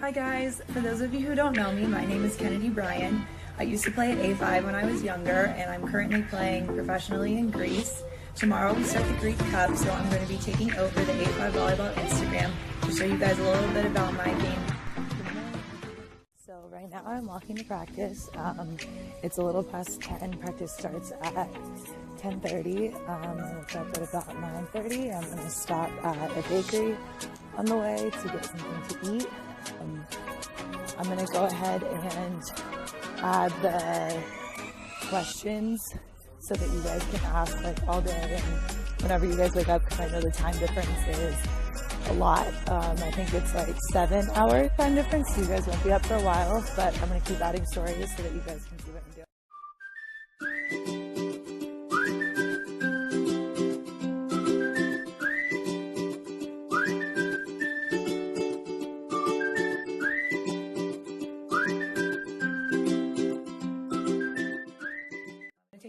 Hi guys, for those of you who don't know me, my name is Bryan. I used to play at A5 when I was younger, and I'm currently playing professionally in Greece. Tomorrow we start the Greek Cup, so I'm going to be taking over the A5 Volleyball Instagram to show you guys a little bit about my game. So right now I'm walking to practice. It's a little past 10. Practice starts at 10:30. I'm going to start at about 9:30. I'm going to stop at a bakery on the way to get something to eat. I'm going to go ahead and add the questions so that you guys can ask like all day and whenever you guys wake up, because I know the time difference is a lot. I think it's like 7-hour time difference, so you guys won't be up for a while, but I'm going to keep adding stories so that you guys can see what I'm doing.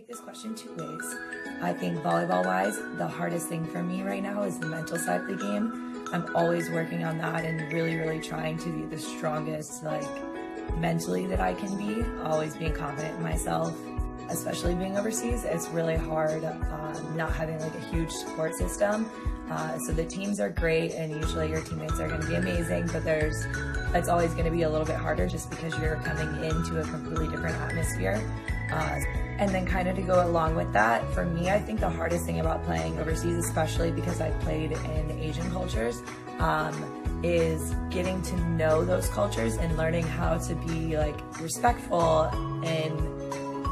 This question two ways. I think volleyball-wise, the hardest thing for me right now is the mental side of the game. I'm always working on that and really trying to be the strongest, like, mentally that I can be. Always being confident in myself, especially being overseas. It's really hard not having like a huge support system. So the teams are great and usually your teammates are going to be amazing, but it's always going to be a little bit harder just because you're coming into a completely different atmosphere. And then kind of to go along with that, for me, I think the hardest thing about playing overseas, especially because I've played in Asian cultures, is getting to know those cultures and learning how to be like respectful in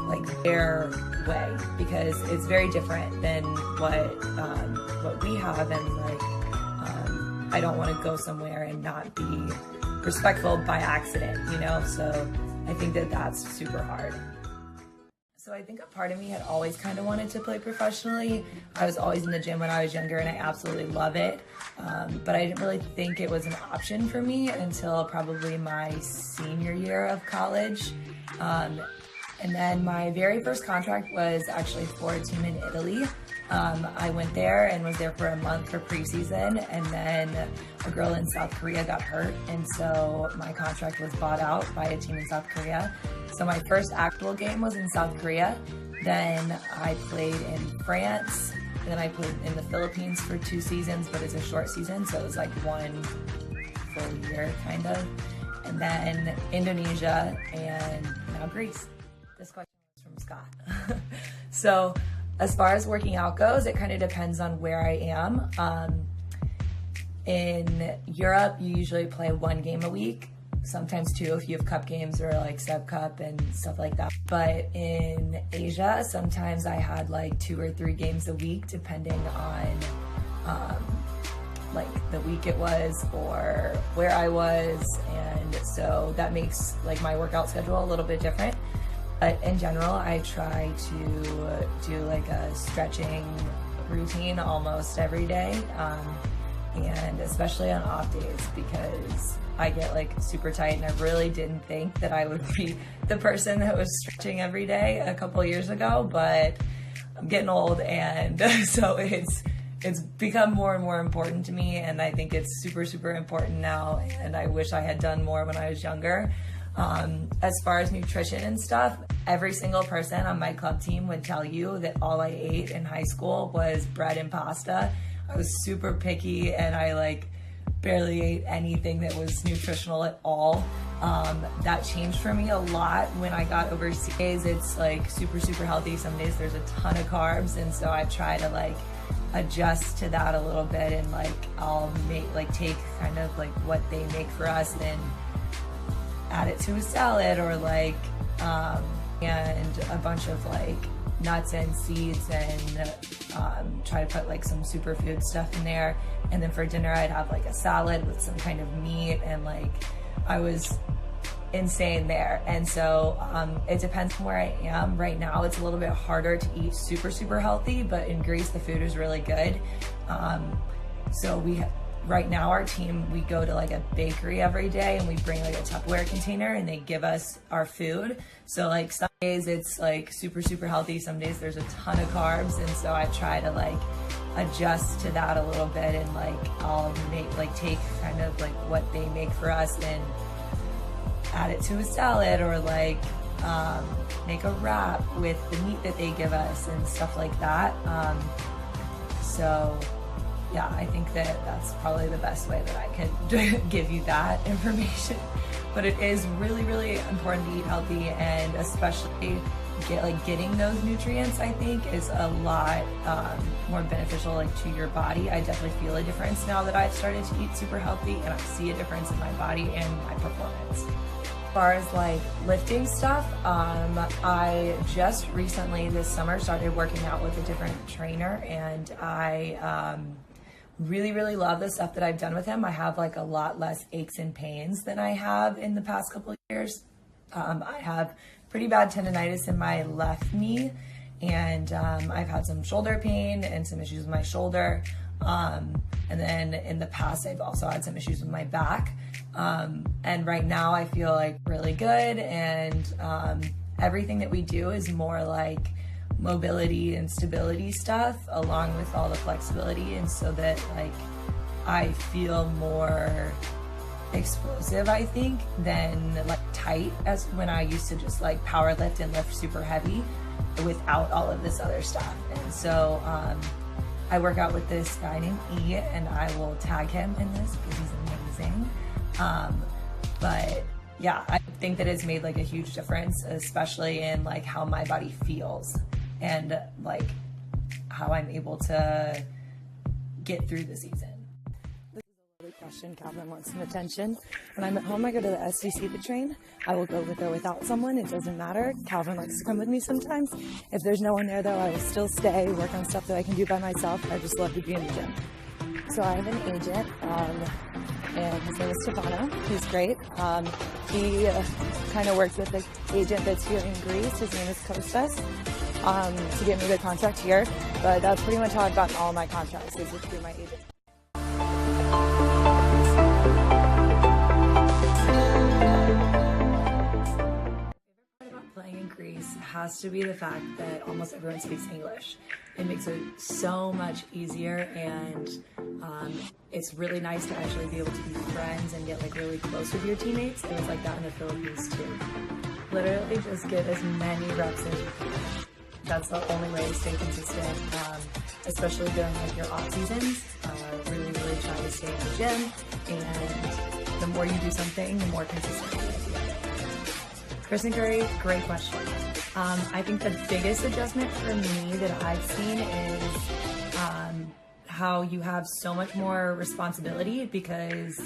like their way, because it's very different than what we have, and like I don't want to go somewhere and not be respectful by accident, you know? So I think that that's super hard. So I think a part of me had always kind of wanted to play professionally. I was always in the gym when I was younger and I absolutely love it. But I didn't really think it was an option for me until probably my senior year of college. And then my very first contract was actually for a team in Italy. I went there and was there for a month for preseason, and then a girl in South Korea got hurt, and so my contract was bought out by a team in South Korea. So my first actual game was in South Korea, then I played in France, and then I played in the Philippines for 2 seasons, but it's a short season, so it was like 1 full year kind of, and then Indonesia, and now Greece. This question was from Scott. So as far as working out goes, it kind of depends on where I am. In Europe, you usually play 1 game a week, sometimes 2 if you have cup games or like sub cup and stuff like that. But in Asia, sometimes I had like 2 or 3 games a week, depending on like the week it was or where I was. And so that makes like my workout schedule a little bit different. But in general, I try to do like a stretching routine almost every day, and especially on off days, because I get like super tight, and I really didn't think that I would be the person that was stretching every day a couple years ago, but I'm getting old, and so it's become more and more important to me, and I think it's super important now, and I wish I had done more when I was younger. As far as nutrition and stuff, every single person on my club team would tell you that all I ate in high school was bread and pasta. I was super picky, and I like barely ate anything that was nutritional at all. That changed for me a lot when I got overseas. It's like super healthy. Some days there's a ton of carbs, and so I try to like adjust to that a little bit, and like I'll take kind of like what they make for us and add it to a salad, or like and a bunch of like nuts and seeds, and try to put like some superfood stuff in there. And then for dinner I'd have like a salad with some kind of meat, and like I was insane there. And so it depends on where I am. Right now it's a little bit harder to eat super healthy, but in Greece the food is really good. So right now our team, we go to like a bakery every day, and we bring like a Tupperware container, and they give us our food. So like some days it's like super healthy, some days there's a ton of carbs, and so I try to like adjust to that a little bit, and like I'll take kind of like what they make for us and add it to a salad, or like make a wrap with the meat that they give us and stuff like that. So yeah, I think that that's probably the best way that I could give you that information. But it is really, really important to eat healthy, and especially getting those nutrients, I think, is a lot more beneficial to your body. I definitely feel a difference now that I've started to eat super healthy, and I see a difference in my body and my performance. As far as like lifting stuff, I just recently this summer started working out with a different trainer, and I really, really love the stuff that I've done with him. I have like a lot less aches and pains than I have in the past couple of years. I have pretty bad tendonitis in my left knee, and I've had some shoulder pain and some issues with my shoulder. And then in the past, I've also had some issues with my back. And right now I feel like really good, and everything that we do is more like mobility and stability stuff along with all the flexibility, and so that like I feel more explosive, I think, than like tight as when I used to just like power lift and lift super heavy without all of this other stuff. And so I work out with this guy named E, and I will tag him in this because he's amazing. But yeah, I think that it's made like a huge difference, especially in like how my body feels and like how I'm able to get through the season. This is a loaded question. Calvin wants some attention. When I'm at home, I go to the SDC to train. I will go with or without someone. It doesn't matter. Calvin likes to come with me sometimes. If there's no one there though, I will still stay, work on stuff that I can do by myself. I just love to be in the gym. So I have an agent, and his name is Stefano. He's great. He kind of works with the agent that's here in Greece. His name is Kostas, to get me the contract here. But that's pretty much how I've gotten all of my contracts, is through my agent. Playing in Greece has to be the fact that almost everyone speaks English. It makes it so much easier, and it's really nice to actually be able to be friends and get like really close with your teammates. It was like that in the Philippines too. Literally just get as many reps as you can. That's the only way to stay consistent, especially during like your off seasons. Really, really try to stay in the gym, and the more you do something, the more consistent you will be. Kristen Curry, great question. I think the biggest adjustment for me that I've seen is how you have so much more responsibility because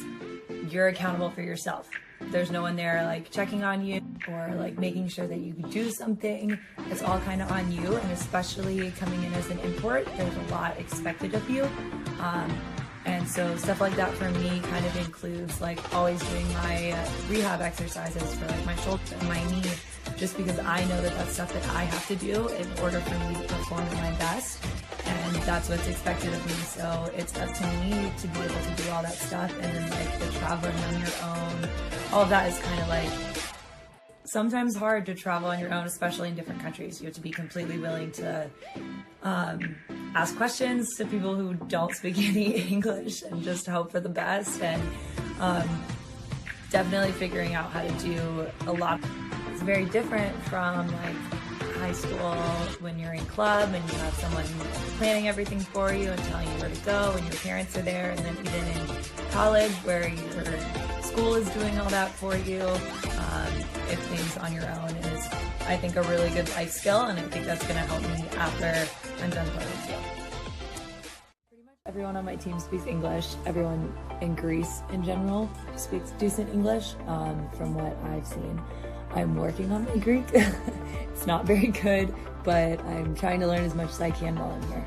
you're accountable for yourself. There's no one there like checking on you or like making sure that you do something. It's all kind of on you, and especially coming in as an import, there's a lot expected of you. And so stuff like that for me kind of includes like always doing my rehab exercises for like my shoulder and my knee, just because I know that that's stuff that I have to do in order for me to perform at my best, and that's what's expected of me. So it's up to me to be able to do all that stuff, and then like the traveling on your own, all of that is kind of like sometimes hard to travel on your own, especially in different countries. You have to be completely willing to ask questions to people who don't speak any English and just hope for the best, and definitely figuring out how to do a lot. It's very different from like high school when you're in club and you have someone planning everything for you and telling you where to go and your parents are there, and then even in college where your school is doing all that for you. If things on your own is, I think, a really good life skill, and I think that's going to help me after I'm done playing too. Pretty much everyone on my team speaks English. Everyone in Greece in general speaks decent English, from what I've seen. I'm working on my Greek. It's not very good, but I'm trying to learn as much as I can while I'm here.